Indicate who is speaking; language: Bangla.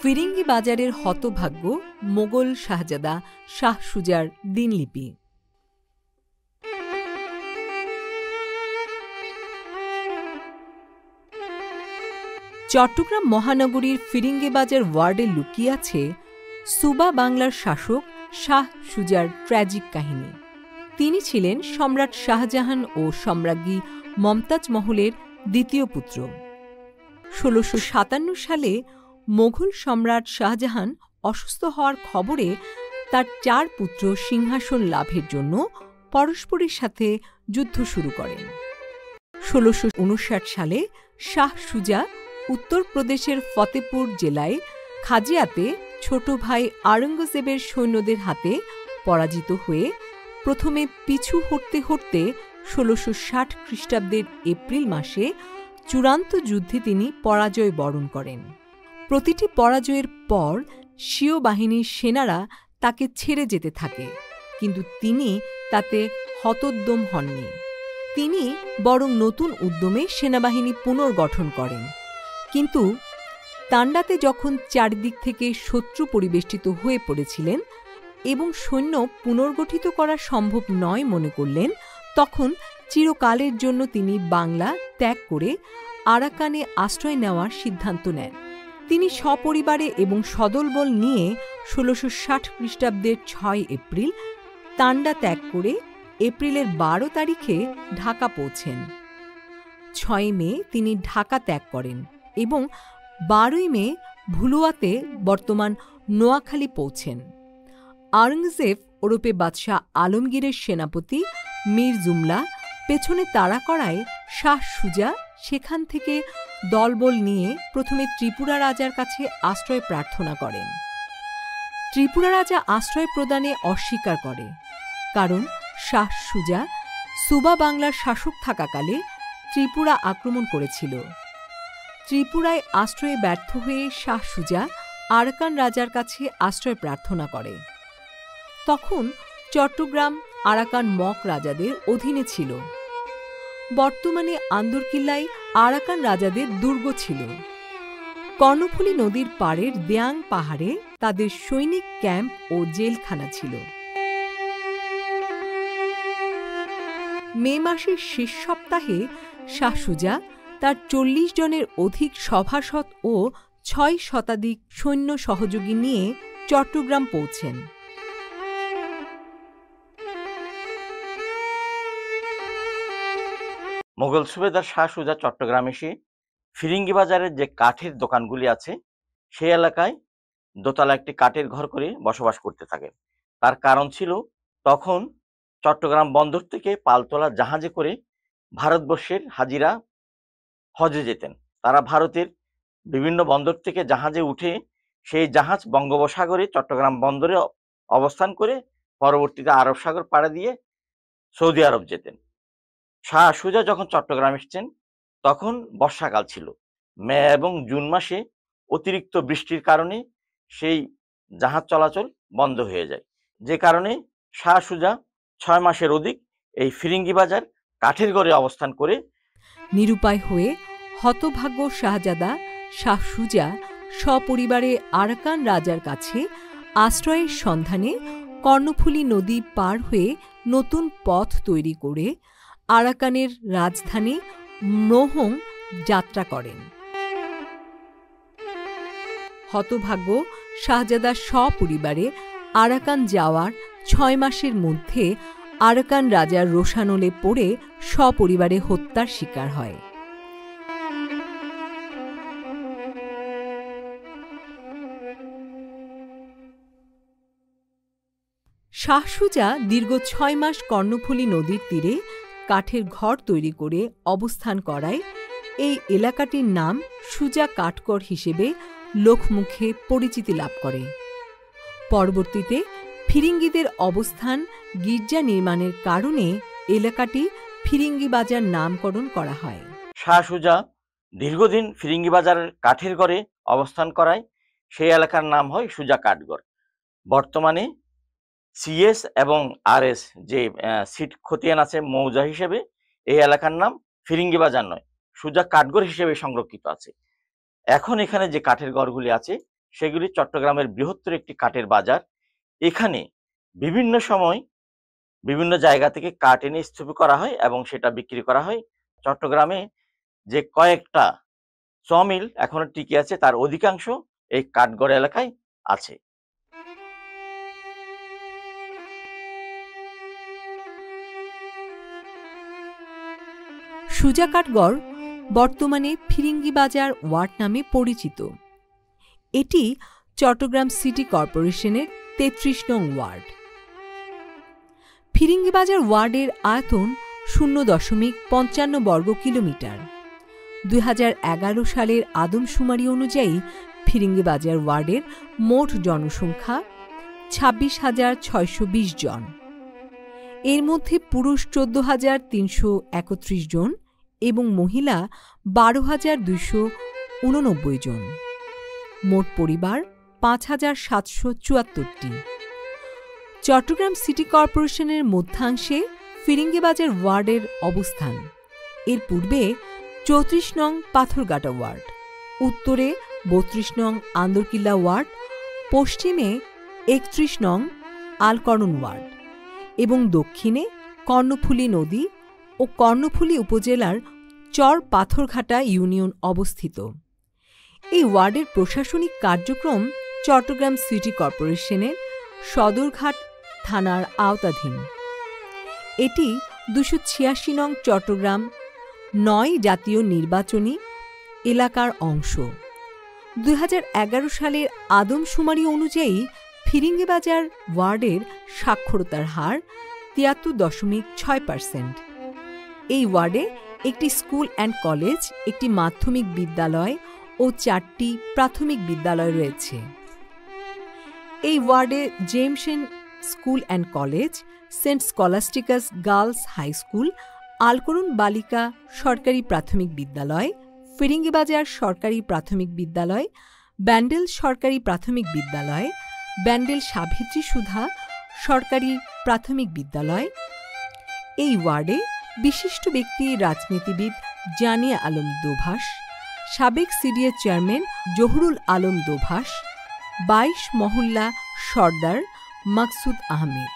Speaker 1: ফিরিঙ্গি বাজারের হতভাগ্য মোগল শাহজাদা শাহ সুজার দিনলিপি। চট্টগ্রাম মহানগরীর ফিরিঙ্গি বাজার ওয়ার্ডে লুকিয়ে আছে সুবা বাংলার শাসক শাহ সুজার ট্র্যাজিক কাহিনী। তিনি ছিলেন সম্রাট শাহজাহান ও সম্রাজ্ঞী মমতাজ মহলের দ্বিতীয় পুত্র। ১৬৫৭ সালে মোগল সম্রাট শাহজাহান অসুস্থ হওয়ার খবরে তার ৪ পুত্র সিংহাসন লাভের জন্য পরস্পরের সাথে যুদ্ধ শুরু করেন। ১৬৫৯ সালে শাহ সুজা উত্তরপ্রদেশের ফতেপুর জেলায় খাজিয়াতে ছোট ভাই আওরঙ্গজেবের সৈন্যদের হাতে পরাজিত হয়ে প্রথমে পিছু হটতে হটতে ১৬৬০ খ্রিস্টাব্দের এপ্রিল মাসে চূড়ান্ত যুদ্ধে তিনি পরাজয় বরণ করেন। প্রতিটি পরাজয়ের পর স্বীয় বাহিনীর সেনারা তাকে ছেড়ে যেতে থাকে, কিন্তু তিনি তাতে হতোদ্যম হননি। তিনি বরং নতুন উদ্যমে সেনাবাহিনী পুনর্গঠন করেন। কিন্তু তান্ডাতে যখন চারিদিক থেকে শত্রু পরিবেষ্টিত হয়ে পড়েছিলেন এবং সৈন্য পুনর্গঠিত করা সম্ভব নয় মনে করলেন, তখন চিরকালের জন্য তিনি বাংলা ত্যাগ করে আরাকানে আশ্রয় নেওয়ার সিদ্ধান্ত নেন। তিনি সপরিবারে এবং সদলবল নিয়ে ১৬৬০ খ্রিস্টাব্দের ৬ এপ্রিল তান্ডা ত্যাগ করে এপ্রিলের ১২ তারিখে ঢাকা পৌঁছেন। ৬ মে তিনি ঢাকা ত্যাগ করেন এবং ১২ মে ভুলুয়াতে বর্তমান নোয়াখালী পৌঁছেন। আওরঙ্গজেব ওরফে বাদশাহ আলমগীরের সেনাপতি মীর জুমলা পেছনে তাড়া করায় শাহ সুজা সেখান থেকে দলবল নিয়ে প্রথমে ত্রিপুরা রাজার কাছে আশ্রয় প্রার্থনা করেন। ত্রিপুরা রাজা আশ্রয় প্রদানে অস্বীকার করে, কারণ শাহ সুজা সুবা বাংলার শাসক থাকাকালে ত্রিপুরা আক্রমণ করেছিল। ত্রিপুরায় আশ্রয়ে ব্যর্থ হয়ে শাহ সুজা আরাকান রাজার কাছে আশ্রয় প্রার্থনা করে। তখন চট্টগ্রাম আরাকান মক রাজাদের অধীনে ছিল। বর্তমানে আন্দরকিল্লায় আরাকান রাজাদের দুর্গ ছিল। কর্ণফুলী নদীর পাড়ের দেয়াং পাহাড়ে তাদের সৈনিক ক্যাম্প ও জেলখানা ছিল। মে মাসের শেষ সপ্তাহে শাহ সুজা তার ৪০ জনের অধিক সভাসদ ও ৬ শতাধিক সৈন্য সহযোগী নিয়ে চট্টগ্রাম পৌঁছেন।
Speaker 2: মোগল সুবেদার শাহ সুজা চট্টগ্রাম এসে ফিরিঙ্গি বাজারের যে কাঠের দোকানগুলি আছে সেই এলাকায় দোতলা একটি কাঠের ঘর করে বসবাস করতে থাকে। তার কারণ ছিল, তখন চট্টগ্রাম বন্দর থেকে পালতোলা জাহাজে করে ভারতবর্ষের হাজিরা হজে যেতেন। তারা ভারতের বিভিন্ন বন্দর থেকে জাহাজে উঠে সেই জাহাজ বঙ্গোপসাগরে চট্টগ্রাম বন্দরে অবস্থান করে পরবর্তীতে আরব সাগর পাড়ি দিয়ে সৌদি আরব যেতেন। শাহ সুজা যখন চট্টগ্রাম এসেছেন তখন বর্ষাকাল ছিল। মে এবং জুন মাসে অতিরিক্ত বৃষ্টির কারণে সেই জাহাজ চলাচল বন্ধ হয়ে যায়, যে কারণে শাহ সুজা ৬ মাসের অধিক এই ফিরিঙ্গি বাজার কাঠের ঘরে অবস্থান করে
Speaker 1: নিরুপায় হয়ে হতভাগ্য শাহজাদা শাহ সুজা সপরিবারে আরাকান রাজার কাছে আশ্রয়ের সন্ধানে কর্ণফুলী নদী পার হয়ে নতুন পথ তৈরি করে আরাকানের রাজধানী নোহং যাত্রা করেন। হতভাগ্য শাহজাদা সপরিবারে আরাকান যাওয়ার ৬ মাসের মধ্যে আরাকান রাজার রোষানলে পড়ে সপরিবারে হত্যার শিকার হয়। শাহ সুজা দীর্ঘ ৬ মাস কর্ণফুলী নদীর তীরে কাঠের ঘর তৈরি করে অবস্থান করায় এই এলাকাটির নাম সুজা কাঠগড় হিসেবে লোকমুখে পরিচিতি লাভ করে। পরবর্তীতে ফিরিঙ্গিদের অবস্থান গির্জা নির্মাণের কারণে এলাকাটি ফিরিঙ্গি বাজার নামকরণ করা হয়।
Speaker 2: শাহ সুজা দীর্ঘদিন ফিরিঙ্গি বাজারের কাঠের ঘরে অবস্থান করায় সেই এলাকার নাম হয় সুজা কাঠগড়। বর্তমানে সিএস এবং আরএস যে সিট খতিয়ান আছে মৌজা হিসেবে এই এলাকার নাম ফিরিঙ্গি বাজার নয়, সুজা কাঠগড় হিসেবে সংরক্ষিত আছে। এখন এখানে যে কাঠের ঘরগুলি আছে সেগুলি চট্টগ্রামের বৃহত্তর একটি কাঠের বাজার। এখানে বিভিন্ন সময় বিভিন্ন জায়গা থেকে কাঠ এনে স্তূপ করা হয় এবং সেটা বিক্রি করা হয়। চট্টগ্রামে যে কয়েকটা সমিল এখনো টিকে আছে তার অধিকাংশ এই কাঠগড় এলাকায় আছে।
Speaker 1: সুজা কাঠগড় বর্তমানে ফিরিঙ্গি বাজার ওয়ার্ড নামে পরিচিত। এটি চট্টগ্রাম সিটি কর্পোরেশনের ৩৩ নং ওয়ার্ড। ফিরিঙ্গি বাজার ওয়ার্ডের আয়তন 0.55 বর্গ কিলোমিটার। ২০১১ সালের আদমশুমারি অনুযায়ী ফিরিঙ্গি বাজার ওয়ার্ডের মোট জনসংখ্যা ২৬,৬২০ জন। এর মধ্যে পুরুষ ১৪,৩৩১ জন এবং মহিলা ১২,২৮৯ জন। মোট পরিবার ৫,৭৭৪টি। চট্টগ্রাম সিটি কর্পোরেশনের মধ্যাংশে ফিরিঙ্গি বাজার ওয়ার্ডের অবস্থান। এর পূর্বে ৩৪ নং পাথরঘাটা ওয়ার্ড, উত্তরে ৩২ নং আন্দরকিল্লা ওয়ার্ড, পশ্চিমে ৩১ নং আলকরণ ওয়ার্ড এবং দক্ষিণে কর্ণফুলী নদী ও কর্ণফুলী উপজেলার চর পাথরঘাটা ইউনিয়ন অবস্থিত। এই ওয়ার্ডের প্রশাসনিক কার্যক্রম চট্টগ্রাম সিটি কর্পোরেশনের সদরঘাট থানার আওতাধীন। এটি ২৮৬ নং চট্টগ্রাম ৯ জাতীয় নির্বাচনী এলাকার অংশ। ২০১১ সালের আদমশুমারি অনুযায়ী ফিরিঙ্গি বাজার ওয়ার্ডের সাক্ষরতার হার ৭৩.৬%। এই ওয়ার্ডে একটি স্কুল অ্যান্ড কলেজ, একটি মাধ্যমিক বিদ্যালয় ও ৪টি প্রাথমিক বিদ্যালয় রয়েছে। এই ওয়ার্ডে জেমসেন school and college, Saint Scholastica's girls high school, Alkaran বালিকা সরকারি প্রাথমিক বিদ্যালয়, ফিরিঙ্গি বাজার সরকারি প্রাথমিক বিদ্যালয়, ব্যান্ডেল সরকারি প্রাথমিক বিদ্যালয়, ব্যান্ডেল সাবিত্রী সুধা সরকারি প্রাথমিক বিদ্যালয়। এই ওয়ার্ডে বিশিষ্ট ব্যক্তি রাজনীতিবিদ জানিয়া আলম দোভাষ, সাবেক সিডিএ চেয়ারম্যান জহুরুল আলম দোভাষ, ২২ মহল্লা সর্দার মাকসুদ আহমেদ।